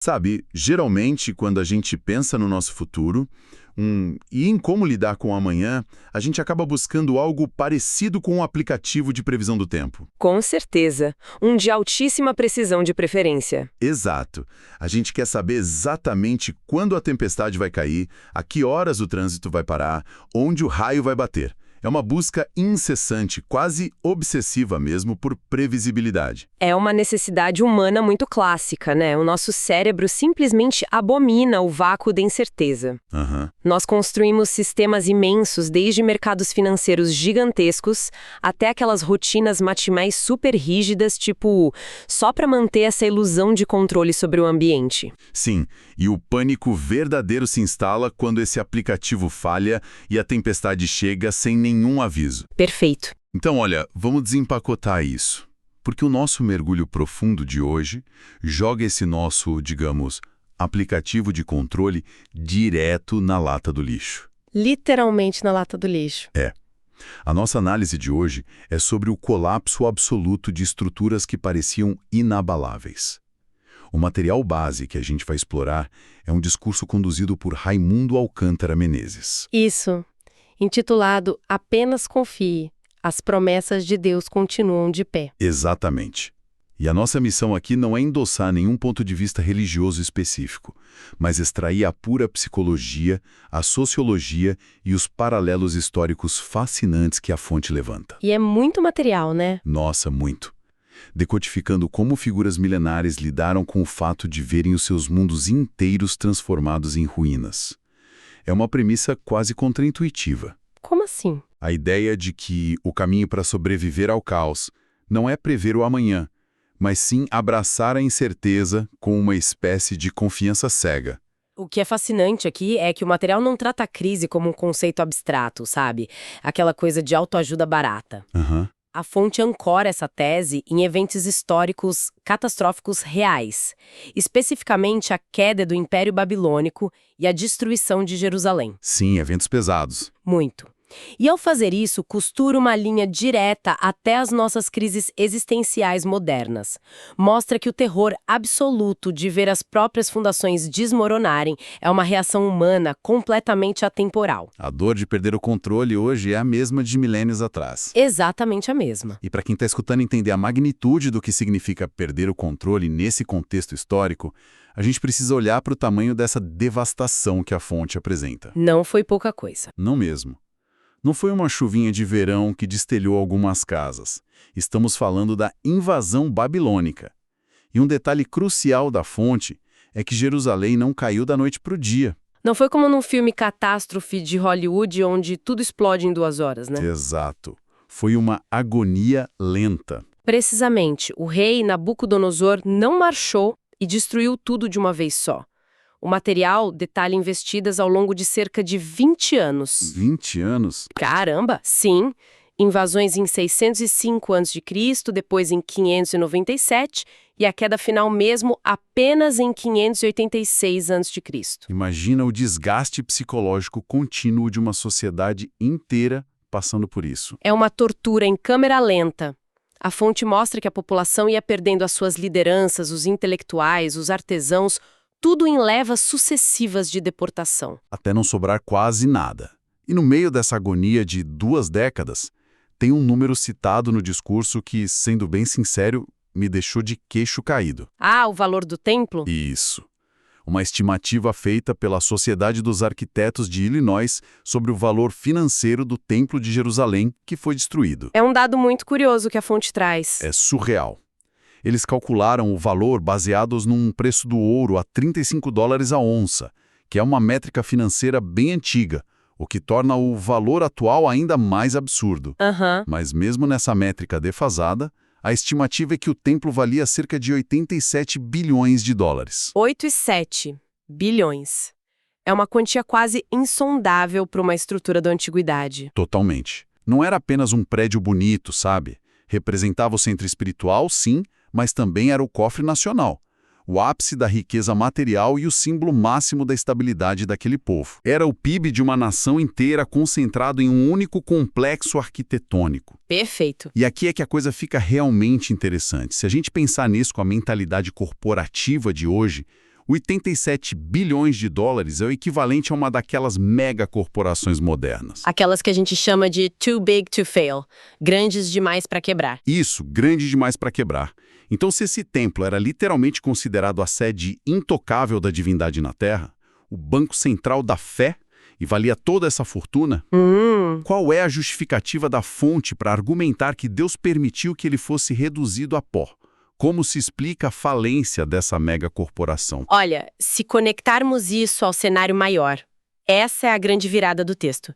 Sabe, geralmente, quando a gente pensa no nosso futuro, e em como lidar com o amanhã, a gente acaba buscando algo parecido com um aplicativo de previsão do tempo. Com certeza. Um de altíssima precisão de preferência. Exato. A gente quer saber exatamente quando a tempestade vai cair, a que horas o trânsito vai parar, onde o raio vai bater. É uma busca incessante, quase obsessiva mesmo, por previsibilidade. É uma necessidade humana muito clássica, né? O nosso cérebro simplesmente abomina o vácuo da incerteza. Aham. Nós construímos sistemas imensos, desde mercados financeiros gigantescos até aquelas rotinas matinais super rígidas, tipo, só para manter essa ilusão de controle sobre o ambiente. Sim, e o pânico verdadeiro se instala quando esse aplicativo falha e a tempestade chega sem nenhum aviso. Perfeito. Então, olha, vamos desempacotar isso. Porque o nosso mergulho profundo de hoje joga esse nosso, digamos, aplicativo de controle direto na lata do lixo. Literalmente na lata do lixo. A nossa análise de hoje é sobre o colapso absoluto de estruturas que pareciam inabaláveis. O material base que a gente vai explorar é um discurso conduzido por Raimundo Alcântara Menezes. Isso. Intitulado Apenas Confie. As promessas de Deus continuam de pé. Exatamente. E a nossa missão aqui não é endossar nenhum ponto de vista religioso específico, mas extrair a pura psicologia, a sociologia e os paralelos históricos fascinantes que a fonte levanta. E é muito material, né? Nossa, muito. Decodificando como figuras milenares lidaram com o fato de verem os seus mundos inteiros transformados em ruínas. É uma premissa quase contraintuitiva. Como assim? A ideia de que o caminho para sobreviver ao caos não é prever o amanhã, mas sim abraçar a incerteza com uma espécie de confiança cega. O que é fascinante aqui é que o material não trata a crise como um conceito abstrato, sabe? Aquela coisa de autoajuda barata. Aham. A fonte ancora essa tese em eventos históricos catastróficos reais, especificamente a queda do Império Babilônico e a destruição de Jerusalém. Sim, eventos pesados. Muito. E ao fazer isso, costura uma linha direta até as nossas crises existenciais modernas. Mostra que o terror absoluto de ver as próprias fundações desmoronarem é uma reação humana completamente atemporal. A dor de perder o controle hoje é a mesma de milênios atrás. Exatamente a mesma. E para quem está escutando entender a magnitude do que significa perder o controle nesse contexto histórico, a gente precisa olhar para o tamanho dessa devastação que a fonte apresenta. Não foi pouca coisa. Não mesmo. Não foi uma chuvinha de verão que destelhou algumas casas. Estamos falando da invasão babilônica. E um detalhe crucial da fonte é que Jerusalém não caiu da noite para o dia. Não foi como num filme catástrofe de Hollywood, onde tudo explode em 2 horas, né? Exato. Foi uma agonia lenta. Precisamente, o rei Nabucodonosor não marchou e destruiu tudo de uma vez só. O material detalha investidas ao longo de cerca de 20 anos. 20 anos? Caramba, sim. Invasões em 605 a.C., depois em 597 e a queda final mesmo apenas em 586 a.C. Imagina o desgaste psicológico contínuo de uma sociedade inteira passando por isso. É uma tortura em câmera lenta. A fonte mostra que a população ia perdendo as suas lideranças, os intelectuais, os artesãos, tudo em levas sucessivas de deportação. Até não sobrar quase nada. E no meio dessa agonia de 2 décadas, tem um número citado no discurso que, sendo bem sincero, me deixou de queixo caído. Ah, o valor do templo? Isso. Uma estimativa feita pela Sociedade dos Arquitetos de Illinois sobre o valor financeiro do Templo de Jerusalém que foi destruído. É um dado muito curioso que a fonte traz. É surreal. Eles calcularam o valor baseados num preço do ouro a $35 a onça, que é uma métrica financeira bem antiga, o que torna o valor atual ainda mais absurdo. Mas mesmo nessa métrica defasada, a estimativa é que o templo valia cerca de 87 bilhões de dólares. 8,7 bilhões. É uma quantia quase insondável para uma estrutura da antiguidade. Totalmente. Não era apenas um prédio bonito, sabe? Representava o centro espiritual, sim, mas também era o cofre nacional, o ápice da riqueza material e o símbolo máximo da estabilidade daquele povo. Era o PIB de uma nação inteira concentrado em um único complexo arquitetônico. Perfeito. E aqui é que a coisa fica realmente interessante. Se a gente pensar nisso com a mentalidade corporativa de hoje, 87 bilhões de dólares é o equivalente a uma daquelas megacorporações modernas. Aquelas que a gente chama de too big to fail, grandes demais para quebrar. Isso, grande demais para quebrar. Então, se esse templo era literalmente considerado a sede intocável da divindade na Terra, o banco central da fé, e valia toda essa fortuna, qual é a justificativa da fonte para argumentar que Deus permitiu que ele fosse reduzido a pó? Como se explica a falência dessa megacorporação? Olha, se conectarmos isso ao cenário maior, essa é a grande virada do texto.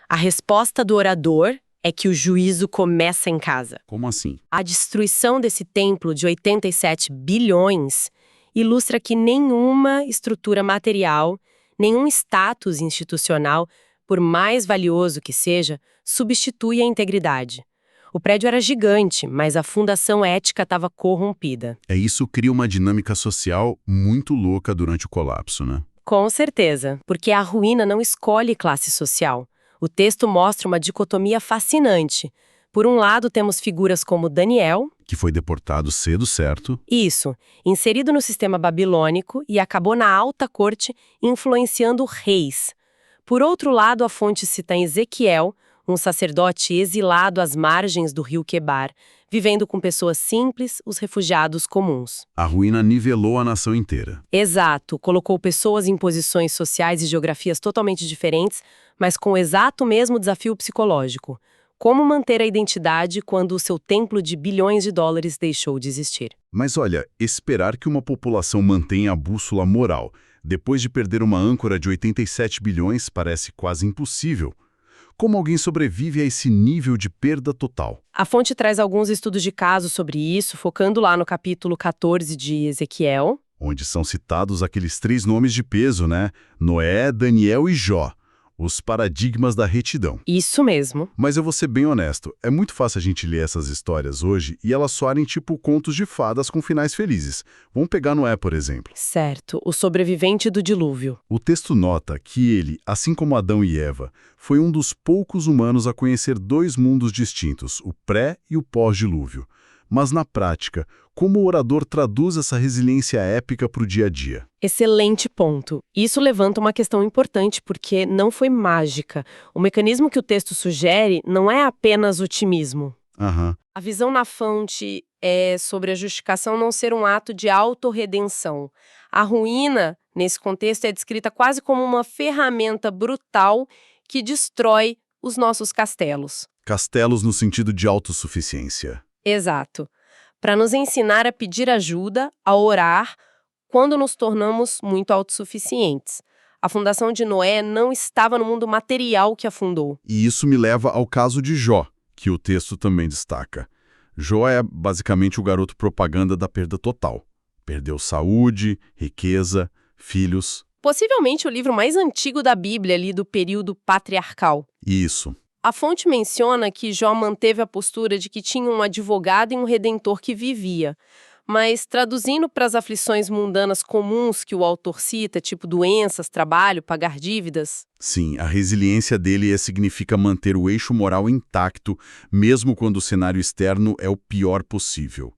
A resposta do orador é que o juízo começa em casa. Como assim? A destruição desse templo de 87 bilhões ilustra que nenhuma estrutura material, nenhum status institucional, por mais valioso que seja, substitui a integridade. O prédio era gigante, mas a fundação ética estava corrompida. Isso cria uma dinâmica social muito louca durante o colapso, né? Com certeza, porque a ruína não escolhe classe social. O texto mostra uma dicotomia fascinante. Por um lado, temos figuras como Daniel, Que foi deportado cedo, certo? isso, inserido no sistema babilônico e acabou na alta corte influenciando reis. Por outro lado, a fonte cita Ezequiel, um sacerdote exilado às margens do rio Quebar, vivendo com pessoas simples, os refugiados comuns. A ruína nivelou a nação inteira. Exato, colocou pessoas em posições sociais e geografias totalmente diferentes, mas com o exato mesmo desafio psicológico. Como manter a identidade quando o seu templo de bilhões de dólares deixou de existir? Mas olha, esperar que uma população mantenha a bússola moral depois de perder uma âncora de 87 bilhões parece quase impossível. Como alguém sobrevive a esse nível de perda total? A fonte traz alguns estudos de caso sobre isso, focando lá no capítulo 14 de Ezequiel. Onde são citados aqueles 3 nomes de peso, né? Noé, Daniel e Jó. Os paradigmas da retidão. Isso mesmo. Mas eu vou ser bem honesto, é muito fácil a gente ler essas histórias hoje e elas soarem tipo contos de fadas com finais felizes. Vamos pegar Noé, por exemplo. Certo, o sobrevivente do dilúvio. O texto nota que ele, assim como Adão e Eva, foi um dos poucos humanos a conhecer 2 mundos distintos, o pré e o pós-dilúvio. Mas na prática, como o orador traduz essa resiliência épica para o dia a dia? Excelente ponto. Isso levanta uma questão importante porque não foi mágica. O mecanismo que o texto sugere não é apenas otimismo. A visão na fonte é sobre a justificação não ser um ato de autorredenção. A ruína, nesse contexto, é descrita quase como uma ferramenta brutal que destrói os nossos castelos. Castelos no sentido de autossuficiência. Exato. Para nos ensinar a pedir ajuda, a orar, quando nos tornamos muito autossuficientes. A fundação de Noé não estava no mundo material que afundou. E isso me leva ao caso de Jó, que o texto também destaca. Jó é basicamente o garoto propaganda da perda total. Perdeu saúde, riqueza, filhos. Possivelmente o livro mais antigo da Bíblia ali do período patriarcal. Isso. A fonte menciona que Jó manteve a postura de que tinha um advogado e um redentor que vivia. Mas, traduzindo para as aflições mundanas comuns que o autor cita, tipo doenças, trabalho, pagar dívidas... Sim, a resiliência dele significa manter o eixo moral intacto, mesmo quando o cenário externo é o pior possível.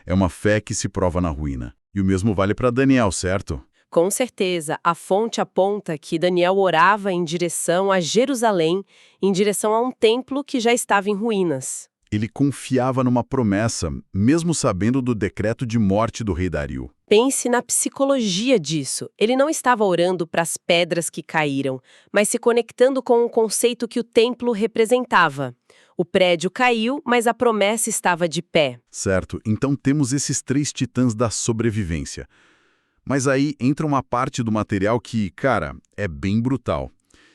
É uma fé que se prova na ruína. E o mesmo vale para Daniel, certo? Com certeza, a fonte aponta que Daniel orava em direção a Jerusalém, em direção a um templo que já estava em ruínas. Ele confiava numa promessa, mesmo sabendo do decreto de morte do rei Dario. Pense na psicologia disso. Ele não estava orando para as pedras que caíram, mas se conectando com o conceito que o templo representava. O prédio caiu, mas a promessa estava de pé. Certo, então temos esses 3 titãs da sobrevivência. Mas aí entra uma parte do material que, cara, é bem brutal.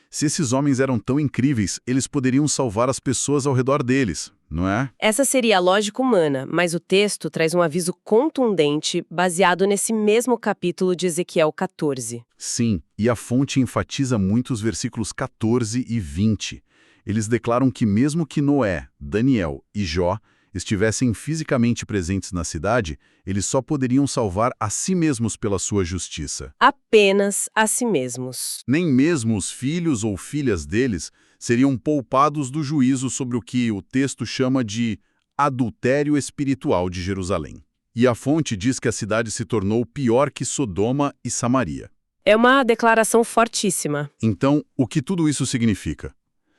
Se esses homens eram tão incríveis, eles poderiam salvar as pessoas ao redor deles, não é? Essa seria a lógica humana, mas o texto traz um aviso contundente baseado nesse mesmo capítulo de Ezequiel 14. Sim, e a fonte enfatiza muito os versículos 14 e 20. Eles declaram que mesmo que Noé, Daniel e Jó estivessem fisicamente presentes na cidade, eles só poderiam salvar a si mesmos pela sua justiça. Apenas a si mesmos. Nem mesmo os filhos ou filhas deles seriam poupados do juízo sobre o que o texto chama de adultério espiritual de Jerusalém. E a fonte diz que a cidade se tornou pior que Sodoma e Samaria. É uma declaração fortíssima. Então, o que tudo isso significa?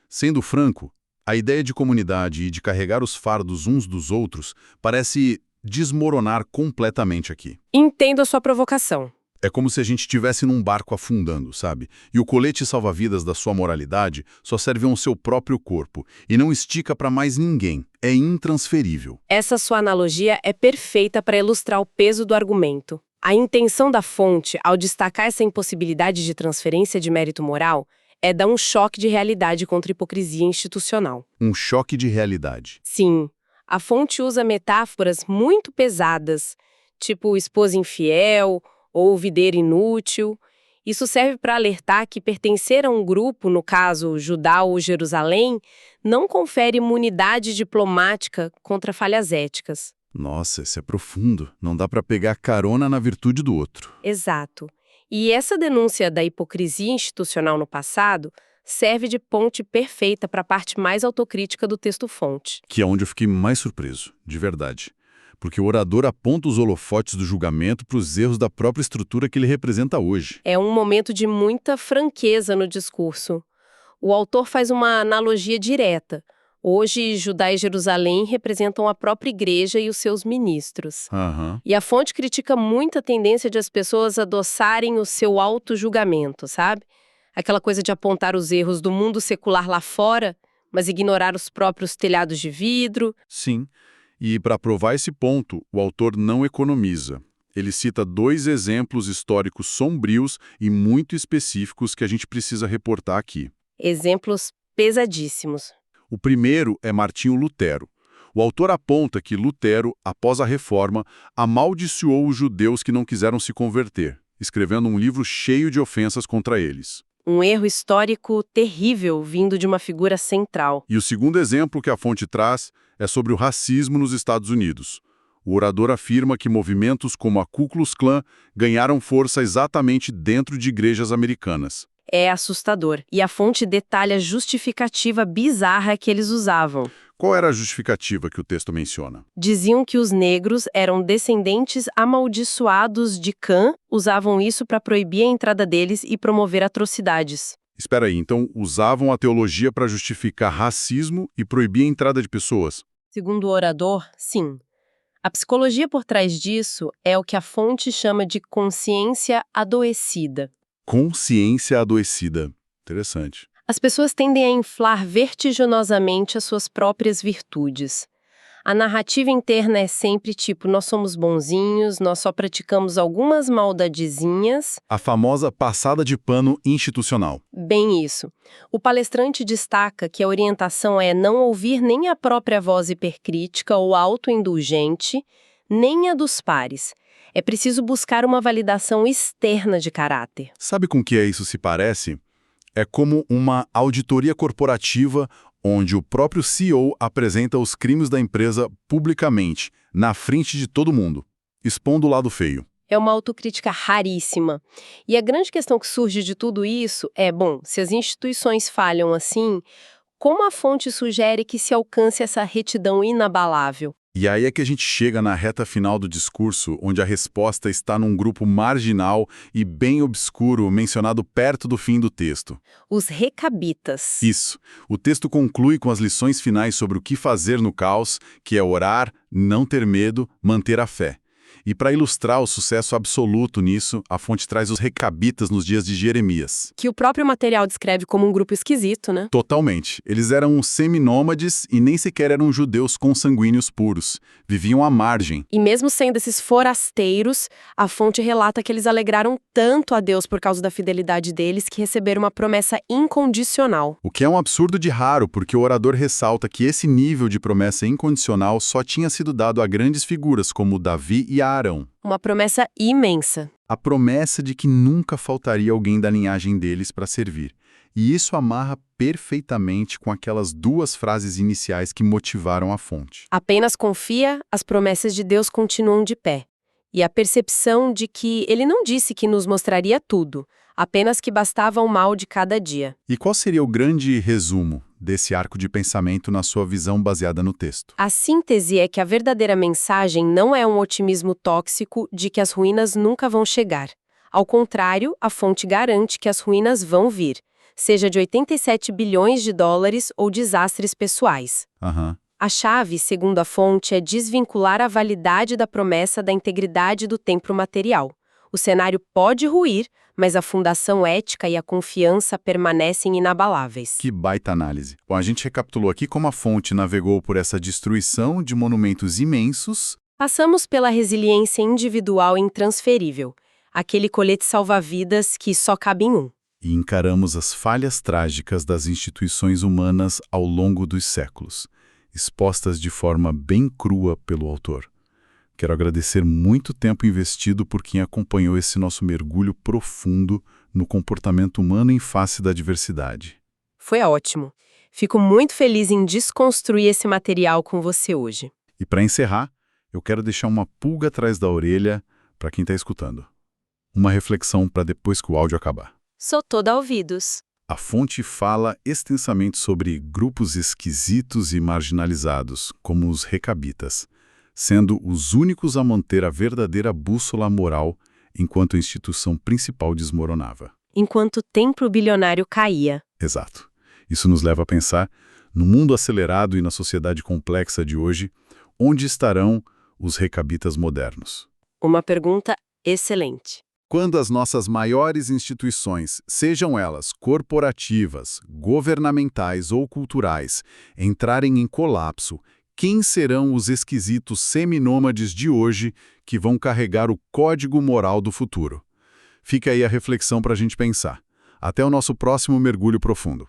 Sendo franco, a ideia de comunidade e de carregar os fardos uns dos outros parece desmoronar completamente aqui. Entendo a sua provocação. É como se a gente estivesse num barco afundando, sabe? E o colete salva-vidas da sua moralidade só serve ao seu próprio corpo e não estica para mais ninguém. É intransferível. Essa sua analogia é perfeita para ilustrar o peso do argumento. A intenção da fonte, ao destacar essa impossibilidade de transferência de mérito moral, é dar um choque de realidade contra a hipocrisia institucional. Um choque de realidade. Sim, a fonte usa metáforas muito pesadas, tipo esposa infiel ou videira inútil. Isso serve para alertar que pertencer a um grupo, no caso Judá ou Jerusalém, não confere imunidade diplomática contra falhas éticas. Nossa, isso é profundo. Não dá para pegar carona na virtude do outro. Exato. E essa denúncia da hipocrisia institucional no passado serve de ponte perfeita para a parte mais autocrítica do texto-fonte. Que é onde eu fiquei mais surpreso, de verdade. Porque o orador aponta os holofotes do julgamento para os erros da própria estrutura que ele representa hoje. É um momento de muita franqueza no discurso. O autor faz uma analogia direta. Hoje, Judá e Jerusalém representam a própria igreja e os seus ministros. Aham. E a fonte critica muito a tendência de as pessoas adoçarem o seu auto-julgamento, sabe? Aquela coisa de apontar os erros do mundo secular lá fora, mas ignorar os próprios telhados de vidro. Sim. E para provar esse ponto, o autor não economiza. Ele cita 2 exemplos históricos sombrios e muito específicos que a gente precisa reportar aqui. Exemplos pesadíssimos. O primeiro é Martinho Lutero. O autor aponta que Lutero, após a Reforma, amaldiçoou os judeus que não quiseram se converter, escrevendo um livro cheio de ofensas contra eles. Um erro histórico terrível vindo de uma figura central. E o segundo exemplo que a fonte traz é sobre o racismo nos Estados Unidos. O orador afirma que movimentos como a Ku Klux Klan ganharam força exatamente dentro de igrejas americanas. É assustador. E a fonte detalha a justificativa bizarra que eles usavam. Qual era a justificativa que o texto menciona? Diziam que os negros eram descendentes amaldiçoados de Cã, usavam isso para proibir a entrada deles e promover atrocidades. Espera aí, então usavam a teologia para justificar racismo e proibir a entrada de pessoas? Segundo o orador, sim. A psicologia por trás disso é o que a fonte chama de consciência adoecida. Consciência adoecida. Interessante. As pessoas tendem a inflar vertiginosamente as suas próprias virtudes. A narrativa interna é sempre tipo, nós somos bonzinhos, nós só praticamos algumas maldadezinhas. A famosa passada de pano institucional. Bem isso. O palestrante destaca que a orientação é não ouvir nem a própria voz hipercrítica ou autoindulgente, nem a dos pares. É preciso buscar uma validação externa de caráter. Sabe com que isso se parece? É como uma auditoria corporativa onde o próprio CEO apresenta os crimes da empresa publicamente, na frente de todo mundo, expondo o lado feio. É uma autocrítica raríssima. E a grande questão que surge de tudo isso é, bom, se as instituições falham assim, como a fonte sugere que se alcance essa retidão inabalável? E aí é que a gente chega na reta final do discurso, onde a resposta está num grupo marginal e bem obscuro, mencionado perto do fim do texto. Os recabitas. Isso. O texto conclui com as lições finais sobre o que fazer no caos, que é orar, não ter medo, manter a fé. E para ilustrar o sucesso absoluto nisso, a fonte traz os recabitas nos dias de Jeremias. Que o próprio material descreve como um grupo esquisito, né? Totalmente. Eles eram seminômades e nem sequer eram judeus consanguíneos puros. Viviam à margem. E mesmo sendo esses forasteiros, a fonte relata que eles alegraram tanto a Deus por causa da fidelidade deles que receberam uma promessa incondicional. O que é um absurdo de raro, porque o orador ressalta que esse nível de promessa incondicional só tinha sido dado a grandes figuras como Davi e Arão. Uma promessa imensa. A promessa de que nunca faltaria alguém da linhagem deles para servir. E isso amarra perfeitamente com aquelas 2 frases iniciais que motivaram a fonte. Apenas confia, as promessas de Deus continuam de pé. E a percepção de que ele não disse que nos mostraria tudo, apenas que bastava o mal de cada dia. E qual seria o grande resumo desse arco de pensamento na sua visão baseada no texto? A síntese é que a verdadeira mensagem não é um otimismo tóxico de que as ruínas nunca vão chegar. Ao contrário, a fonte garante que as ruínas vão vir, seja de 87 bilhões de dólares ou desastres pessoais. Aham. A chave, segundo a fonte, é desvincular a validade da promessa da integridade do templo material. O cenário pode ruir, mas a fundação ética e a confiança permanecem inabaláveis. Que baita análise. Bom, a gente recapitulou aqui como a fonte navegou por essa destruição de monumentos imensos. Passamos pela resiliência individual intransferível, aquele colete salva-vidas que só cabe em um. E encaramos as falhas trágicas das instituições humanas ao longo dos séculos, expostas de forma bem crua pelo autor. Quero agradecer muito tempo investido por quem acompanhou esse nosso mergulho profundo no comportamento humano em face da diversidade. Foi ótimo. Fico muito feliz em desconstruir esse material com você hoje. E para encerrar, eu quero deixar uma pulga atrás da orelha para quem está escutando. Uma reflexão para depois que o áudio acabar. Sou toda ouvidos. A fonte fala extensamente sobre grupos esquisitos e marginalizados, como os recabitas, sendo os únicos a manter a verdadeira bússola moral enquanto a instituição principal desmoronava. Enquanto o templo bilionário caía. Exato. Isso nos leva a pensar, no mundo acelerado e na sociedade complexa de hoje, onde estarão os recabitas modernos? Uma pergunta excelente. Quando as nossas maiores instituições, sejam elas corporativas, governamentais ou culturais, entrarem em colapso, quem serão os esquisitos seminômades de hoje que vão carregar o código moral do futuro? Fica aí a reflexão para a gente pensar. Até o nosso próximo mergulho profundo.